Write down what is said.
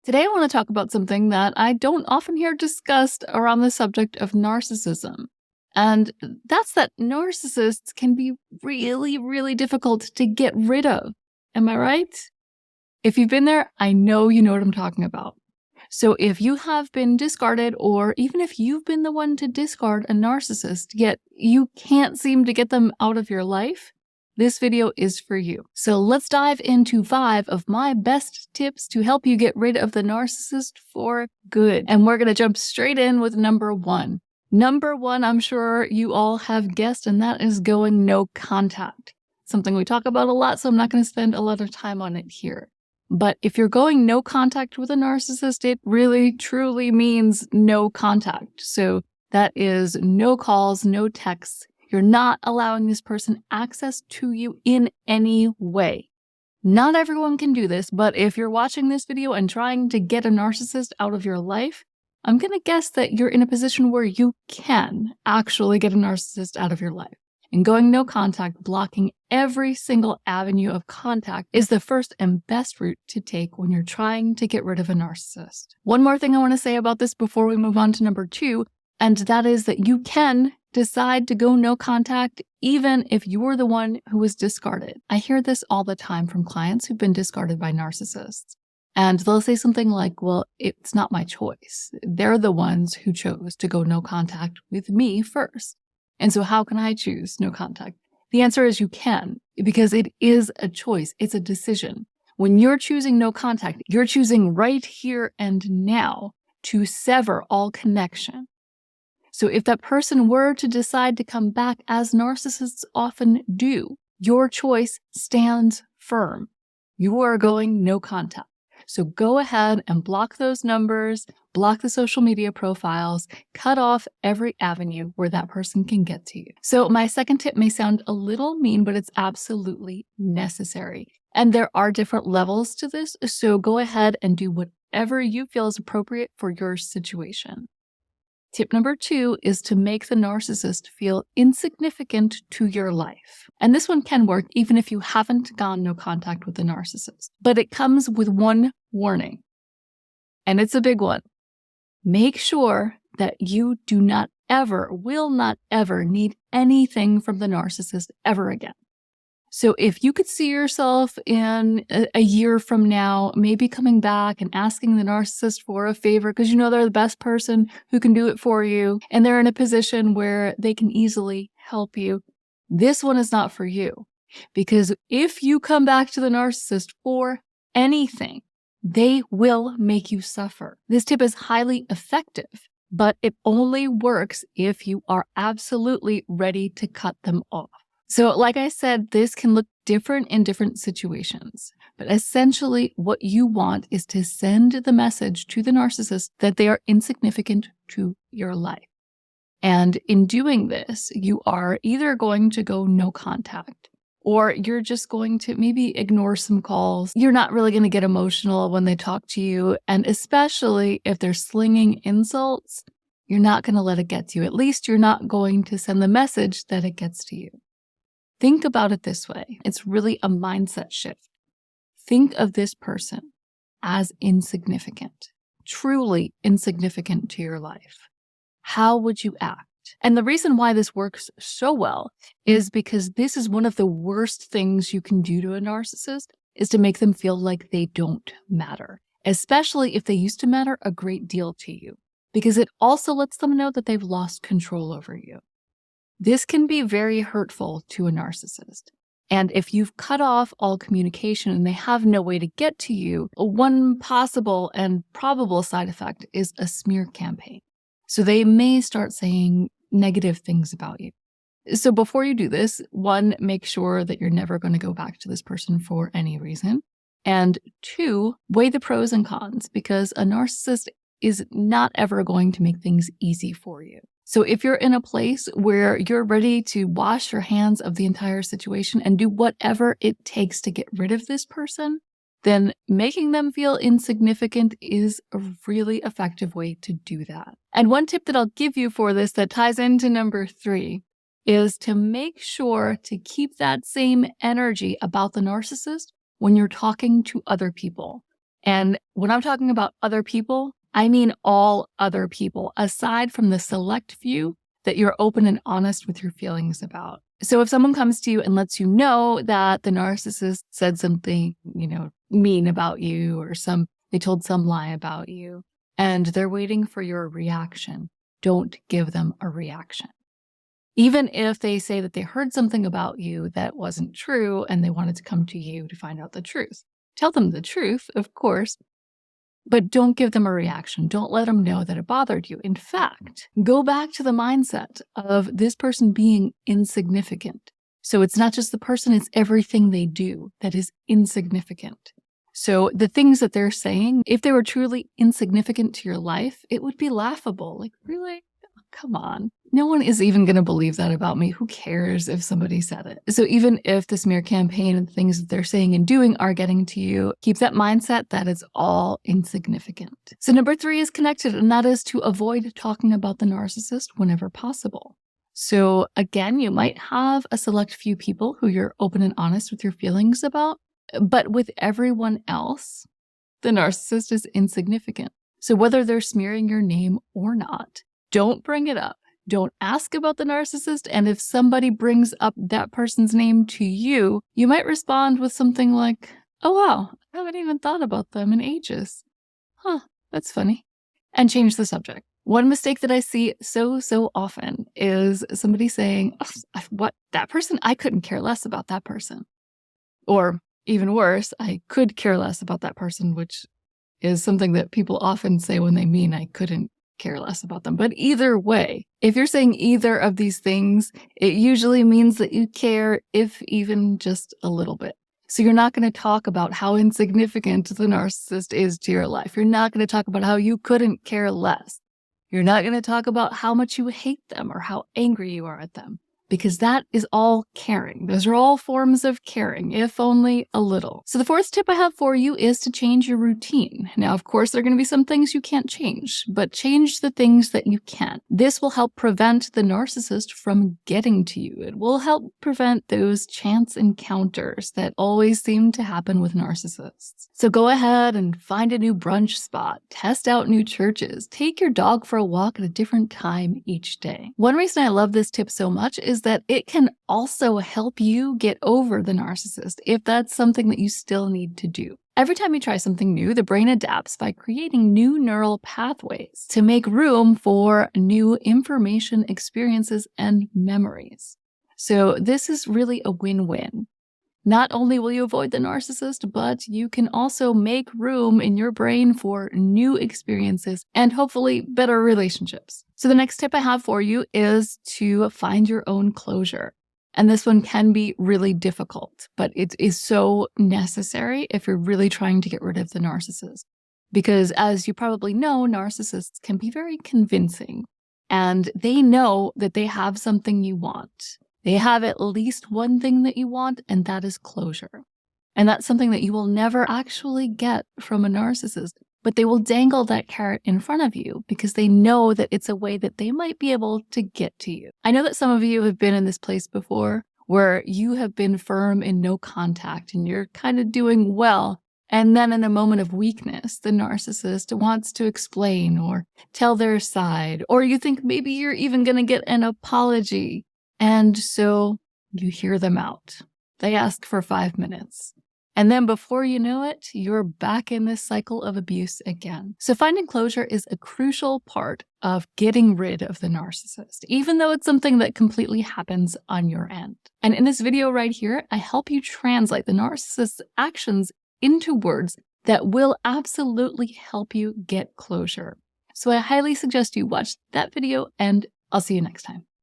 Today, I want to talk about something that I don't often hear discussed around the subject of narcissism. And that's that narcissists can be really, really difficult to get rid of. Am I right? If you've been there, I know you know what I'm talking about. So if you have been discarded, or even if you've been the one to discard a narcissist, yet you can't seem to get them out of your life, this video is for you. So let's dive into 5 of my best tips to help you get rid of the narcissist for good. And we're going to jump straight in with number 1. Number 1, I'm sure you all have guessed, and that is going no contact. Something we talk about a lot, so I'm not going to spend a lot of time on it here. But if you're going no contact with a narcissist, it really, truly means no contact. So that is no calls, no texts. You're not allowing this person access to you in any way. Not everyone can do this, but if you're watching this video and trying to get a narcissist out of your life, I'm going to guess that you're in a position where you can actually get a narcissist out of your life. And going no contact, blocking every single avenue of contact, is the first and best route to take when you're trying to get rid of a narcissist. One more thing I want to say about this before we move on to number 2, and that is that you can decide to go no contact even if you're the one who was discarded. I hear this all the time from clients who've been discarded by narcissists. And they'll say something like, well, it's not my choice. They're the ones who chose to go no contact with me first. And so how can I choose no contact? The answer is you can, because it is a choice. It's a decision. When you're choosing no contact, you're choosing right here and now to sever all connection. So if that person were to decide to come back, as narcissists often do, your choice stands firm. You are going no contact. So go ahead and block those numbers, block the social media profiles, cut off every avenue where that person can get to you. So my second tip may sound a little mean, but it's absolutely necessary. And there are different levels to this, so go ahead and do whatever you feel is appropriate for your situation. Tip number 2 is to make the narcissist feel insignificant to your life. And this one can work even if you haven't gone no contact with the narcissist. But it comes with one warning. And it's a big one. Make sure that you do not ever, will not ever need anything from the narcissist ever again. So if you could see yourself in a year from now, maybe coming back and asking the narcissist for a favor because you know they're the best person who can do it for you, and they're in a position where they can easily help you, this one is not for you. Because if you come back to the narcissist for anything, they will make you suffer. This tip is highly effective, but it only works if you are absolutely ready to cut them off. So like I said, this can look different in different situations, but essentially what you want is to send the message to the narcissist that they are insignificant to your life. And in doing this, you are either going to go no contact, or you're just going to maybe ignore some calls. You're not really going to get emotional when they talk to you. And especially if they're slinging insults, you're not going to let it get to you. At least you're not going to send the message that it gets to you. Think about it this way. It's really a mindset shift. Think of this person as insignificant, truly insignificant to your life. How would you act? And the reason why this works so well is because this is one of the worst things you can do to a narcissist, is to make them feel like they don't matter, especially if they used to matter a great deal to you, because it also lets them know that they've lost control over you. This can be very hurtful to a narcissist. And if you've cut off all communication and they have no way to get to you, one possible and probable side effect is a smear campaign. So they may start saying negative things about you. So before you do this, 1, make sure that you're never going to go back to this person for any reason. And 2, weigh the pros and cons, because a narcissist is not ever going to make things easy for you. So if you're in a place where you're ready to wash your hands of the entire situation and do whatever it takes to get rid of this person, then making them feel insignificant is a really effective way to do that. And one tip that I'll give you for this that ties into number 3 is to make sure to keep that same energy about the narcissist when you're talking to other people. And when I'm talking about other people, I mean all other people, aside from the select few that you're open and honest with your feelings about. So if someone comes to you and lets you know that the narcissist said something, mean about you, or they told some lie about you, and they're waiting for your reaction, don't give them a reaction. Even if they say that they heard something about you that wasn't true and they wanted to come to you to find out the truth. Tell them the truth, of course, but don't give them a reaction. Don't let them know that it bothered you. In fact, go back to the mindset of this person being insignificant. So it's not just the person, it's everything they do that is insignificant. So the things that they're saying, if they were truly insignificant to your life, it would be laughable. Like, really? Come on. No one is even going to believe that about me. Who cares if somebody said it? So even if the smear campaign and the things that they're saying and doing are getting to you, keep that mindset that it's all insignificant. So number 3 is connected, and that is to avoid talking about the narcissist whenever possible. So again, you might have a select few people who you're open and honest with your feelings about, but with everyone else, the narcissist is insignificant. So whether they're smearing your name or not, don't bring it up. Don't ask about the narcissist. And if somebody brings up that person's name to you, you might respond with something like, "Oh, wow, I haven't even thought about them in ages. Huh, that's funny." And change the subject. One mistake that I see so often is somebody saying, "Oh, what, that person? I couldn't care less about that person." Or even worse, "I could care less about that person," which is something that people often say when they mean I couldn't care less about them. But either way, if you're saying either of these things, it usually means that you care, if even just a little bit. So you're not going to talk about how insignificant the narcissist is to your life. You're not going to talk about how you couldn't care less. You're not going to talk about how much you hate them or how angry you are at them, because that is all caring. Those are all forms of caring, if only a little. So the 4th tip I have for you is to change your routine. Now, of course, there are going to be some things you can't change, but change the things that you can. This will help prevent the narcissist from getting to you. It will help prevent those chance encounters that always seem to happen with narcissists. So go ahead and find a new brunch spot, test out new churches, take your dog for a walk at a different time each day. One reason I love this tip so much is that it can also help you get over the narcissist if that's something that you still need to do. Every time you try something new, the brain adapts by creating new neural pathways to make room for new information, experiences, and memories. So this is really a win-win. Not only will you avoid the narcissist, but you can also make room in your brain for new experiences and hopefully better relationships. So the next tip I have for you is to find your own closure. And this one can be really difficult, but it is so necessary if you're really trying to get rid of the narcissist. Because as you probably know, narcissists can be very convincing, and they know that they have something you want. They have at least one thing that you want, and that is closure. And that's something that you will never actually get from a narcissist, but they will dangle that carrot in front of you because they know that it's a way that they might be able to get to you. I know that some of you have been in this place before where you have been firm in no contact and you're kind of doing well. And then in a moment of weakness, the narcissist wants to explain or tell their side, or you think maybe you're even going to get an apology. And so you hear them out. They ask for 5 minutes. And then before you know it, you're back in this cycle of abuse again. So finding closure is a crucial part of getting rid of the narcissist, even though it's something that completely happens on your end. And in this video right here, I help you translate the narcissist's actions into words that will absolutely help you get closure. So I highly suggest you watch that video, and I'll see you next time.